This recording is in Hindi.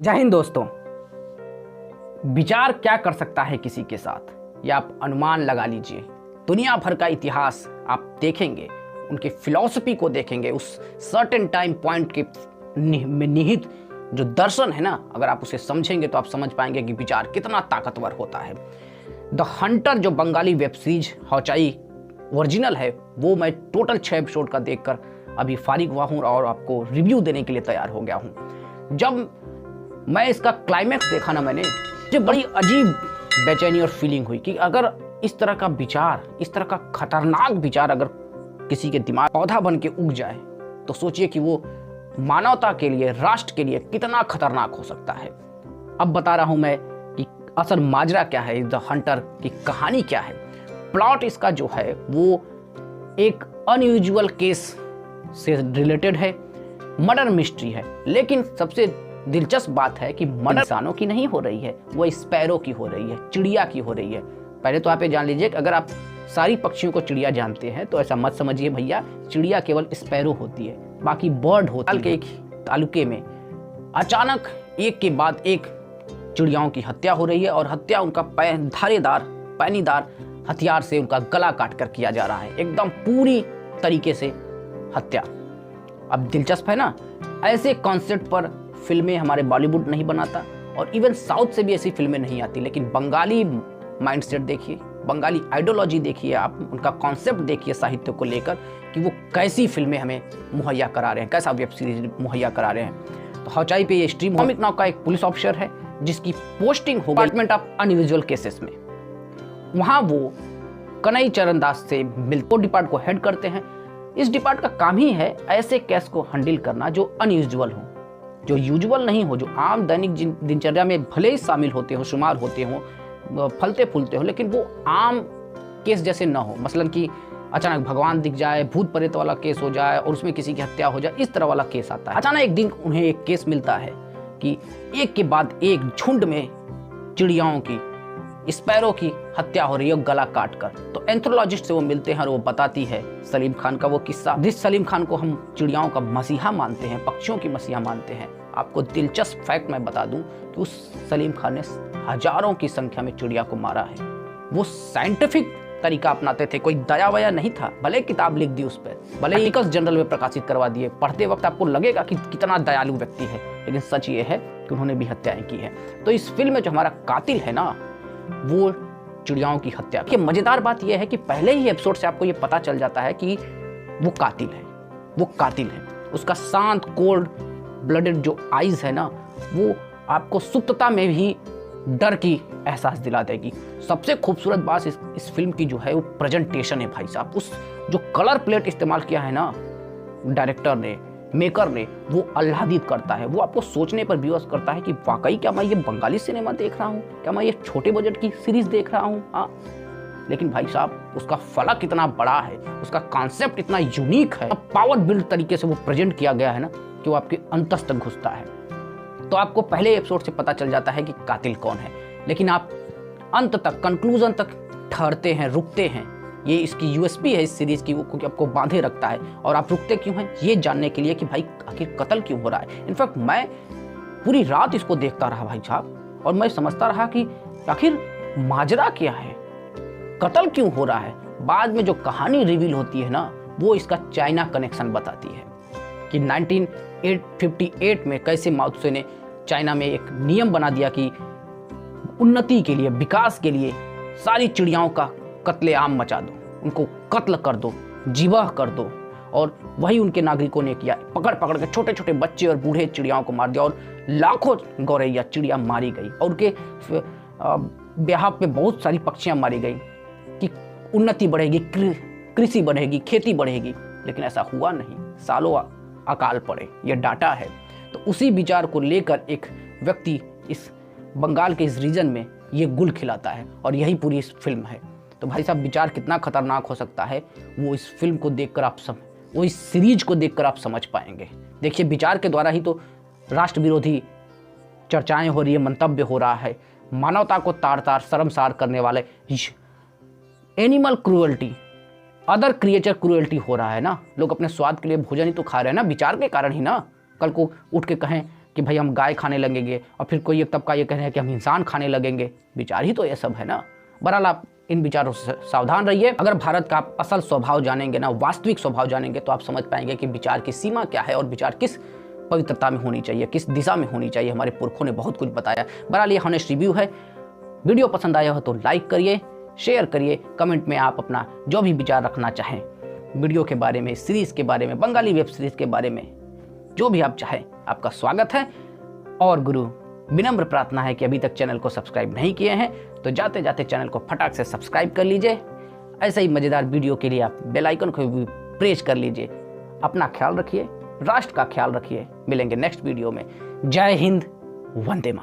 जय हिंद दोस्तों। विचार क्या कर सकता है किसी के साथ, या आप अनुमान लगा लीजिए। दुनिया भर का इतिहास आप देखेंगे, उनकी फिलॉसफी को देखेंगे, उस सर्टेन टाइम पॉइंट के में निहित जो दर्शन है ना, अगर आप उसे समझेंगे तो आप समझ पाएंगे कि विचार कितना ताकतवर होता है। द हंटर जो बंगाली वेब सीरीज हौचाई ओरिजिनल है, वो मैं टोटल 6 एपिसोड का देखकर अभी फारिग हुआ हूँ और आपको रिव्यू देने के लिए तैयार हो गया हूँ। जब मैं इसका क्लाइमैक्स देखा ना, मुझे बड़ी अजीब बेचैनी और फीलिंग हुई कि अगर इस तरह का विचार, इस तरह का खतरनाक विचार अगर किसी के दिमाग पौधा बन के उग जाए तो सोचिए कि वो मानवता के लिए, राष्ट्र के लिए कितना खतरनाक हो सकता है। अब बता रहा हूं मैं कि असल माजरा क्या है, द हंटर की कहानी क्या है। प्लॉट इसका जो है वो एक अनयूजुअल केस से रिलेटेड है, मर्डर मिस्ट्री है। लेकिन सबसे दिलचस्प बात है कि मर्डर इंसानों की नहीं हो रही है, वो स्पैरो की हो रही है, चिड़िया की हो रही है। पहले तो आप ये जान लीजिए कि अगर आप सारी पक्षियों को चिड़िया जानते हैं तो ऐसा मत समझिए भैया, चिड़िया केवल स्पैरो होती है, बाकी बर्ड होती है। एक तालुके में अचानक एक के बाद एक चिड़ियाओं की हत्या हो रही है और हत्या उनका पैनीदार हथियार से उनका गला काट कर किया जा रहा है, एकदम पूरी तरीके से हत्या। अब दिलचस्प है ना, ऐसे कॉन्सेप्ट पर फिल्में हमारे बॉलीवुड नहीं बनाता और इवन साउथ से भी ऐसी फिल्में नहीं आती। लेकिन बंगाली माइंडसेट देखिए, बंगाली आइडियोलॉजी देखिए, आप उनका कॉन्सेप्ट देखिए साहित्य को लेकर कि वो कैसी फिल्में हमें मुहैया करा रहे हैं, कैसा वेब सीरीज मुहैया करा रहे हैं। तो हौचाई पे ये स्ट्रीम कॉमिक नाउ का एक पुलिस ऑफिसर है जिसकी पोस्टिंग हो डिपार्टमेंट ऑफ अनयूजुअल केसेस में। वहाँ वो कन्हई चरण दास से मिलते डिपार्ट को हेड करते हैं। इस डिपार्ट का काम ही है ऐसे केस को हैंडल करना जो अनयूजुअल हो, जो यूजुअल नहीं हो, जो आम दैनिक दिनचर्या में भले ही शामिल होते हो, शुमार होते हो, फलते फूलते हो, लेकिन वो आम केस जैसे ना हो। मसलन कि अचानक भगवान दिख जाए, भूत प्रेत वाला केस हो जाए और उसमें किसी की हत्या हो जाए, इस तरह वाला केस आता है। अचानक एक दिन उन्हें एक केस मिलता है कि एक के बाद एक झुंड में चिड़ियाओं की, स्पैरो की हत्या हो रही है गला काट कर। तो एंथ्रोलॉजिस्ट से वो मिलते हैं और वो बताती है सलीम खान का वो किस्सा, जिस सलीम खान को हम चिड़ियाओं का मसीहा मानते हैं, पक्षियों की मसीहा मानते हैं। आपको दिलचस्प फैक्ट मैं बता दूं कि उस सलीम खान ने हजारों की संख्या में चिड़िया को मारा है। वो साइंटिफिक तरीका अपनाते थे, कोई दया वया नहीं था। भले किताब लिख दी उस पर, भले आर्टिकल्स जनरल में प्रकाशित करवा दिए, पढ़ते वक्त आपको लगेगा कि कितना दयालु व्यक्ति है, लेकिन सच ये है कि उन्होंने भी हत्याएं की है। तो इस फिल्म में जो हमारा कातिल है ना, वो चिड़ियाओं की हत्या की। मजेदार बात यह है कि पहले ही एपिसोड से आपको यह पता चल जाता है कि वो कातिल है, वो कातिल है। उसका शांत कोल्ड ब्लडेड जो आइज है ना, वो आपको सुप्तता में भी डर की एहसास दिला देगी। सबसे खूबसूरत बात इस फिल्म की जो है वो प्रेजेंटेशन है भाई साहब। उस जो कलर प्लेट इस्तेमाल किया है ना डायरेक्टर ने, मेकर ने, वो आह्लादित करता है, वो आपको सोचने पर विवश करता है कि वाकई क्या मैं ये बंगाली सिनेमा देख रहा हूँ, क्या मैं ये छोटे बजट की सीरीज देख रहा हूँ। हाँ, लेकिन भाई साहब उसका फलक इतना बड़ा है, उसका कॉन्सेप्ट इतना यूनिक है, पावर बिल्ड तरीके से वो प्रेजेंट किया गया है ना कि वो आपके अंतस तक घुसता है। तो आपको पहले एपिसोड से पता चल जाता है कि कातिल कौन है, लेकिन आप अंत तक, कंक्लूजन तक ठहरते हैं, रुकते हैं। ये इसकी यूएसपी है इस सीरीज की, वो क्योंकि आपको बांधे रखता है और आप रुकते क्यों हैं ये जानने के लिए कि भाई आखिर कत्ल क्यों हो रहा है। इनफैक्ट मैं पूरी रात इसको देखता रहा भाई साहब, और मैं समझता रहा कि आखिर माजरा क्या है, कत्ल क्यों हो रहा है। बाद में जो कहानी रिवील होती है ना, वो इसका चाइना कनेक्शन बताती है कि 1958 में कैसे माओ त्से ने चाइना में एक नियम बना दिया कि उन्नति के लिए, विकास के लिए सारी चिड़ियाओं का कत्लेआम मचा दो, उनको कत्ल कर दो, जिबह कर दो। और वही उनके नागरिकों ने किया, पकड़ पकड़ के छोटे छोटे बच्चे और बूढ़े चिड़ियाओं को मार दिया और लाखों गौरैया चिड़िया मारी गई और उनके ब्याह पे बहुत सारी पक्षियां मारी गई कि उन्नति बढ़ेगी, कृषि बढ़ेगी, खेती बढ़ेगी। लेकिन ऐसा हुआ नहीं, सालों अकाल पड़े, ये डाटा है। तो उसी विचार को लेकर एक व्यक्ति इस बंगाल के इस रीजन में ये गुल खिलाता है और यही पूरी इस फिल्म है। तो भाई साहब विचार कितना खतरनाक हो सकता है वो इस फिल्म को देखकर आप वो इस सीरीज को देखकर आप समझ पाएंगे। देखिए, विचार के द्वारा ही तो राष्ट्र विरोधी चर्चाएं हो रही है, मंतव्य हो रहा है, मानवता को तार तार शर्मसार करने वाले animal cruelty, other creature cruelty हो रहा है ना। लोग अपने स्वाद के लिए भोजन ही तो खा रहे हैं ना, विचार के कारण ही ना। कल को उठ के कहें कि भाई हम गाय खाने लगेंगे, और फिर कोई एक तबका ये कह रहे हैं कि हम इंसान खाने लगेंगे। विचार ही तो ये सब है ना। बहरहाल आप इन विचारों से सावधान रहिए। अगर भारत का आप असल स्वभाव जानेंगे ना, वास्तविक स्वभाव जानेंगे, तो आप समझ पाएंगे कि विचार की सीमा क्या है और विचार किस पवित्रता में होनी चाहिए, किस दिशा में होनी चाहिए। हमारे पुरखों ने बहुत कुछ बताया। बहरहाल ये हॉनेस्ट रिव्यू है। वीडियो पसंद आया हो तो लाइक करिए, शेयर करिए, कमेंट में आप अपना जो भी विचार रखना चाहें वीडियो के बारे में, सीरीज़ के बारे में, बंगाली वेब सीरीज़ के बारे में, जो भी आप चाहें आपका स्वागत है। और गुरु विनम्र प्रार्थना है कि अभी तक चैनल को सब्सक्राइब नहीं किए हैं तो जाते जाते चैनल को फटाक से सब्सक्राइब कर लीजिए। ऐसे ही मज़ेदार वीडियो के लिए आप बेल आइकन को भी प्रेस कर लीजिए। अपना ख्याल रखिए, राष्ट्र का ख्याल रखिए। मिलेंगे नेक्स्ट वीडियो में। जय हिंद, वंदे मातरम।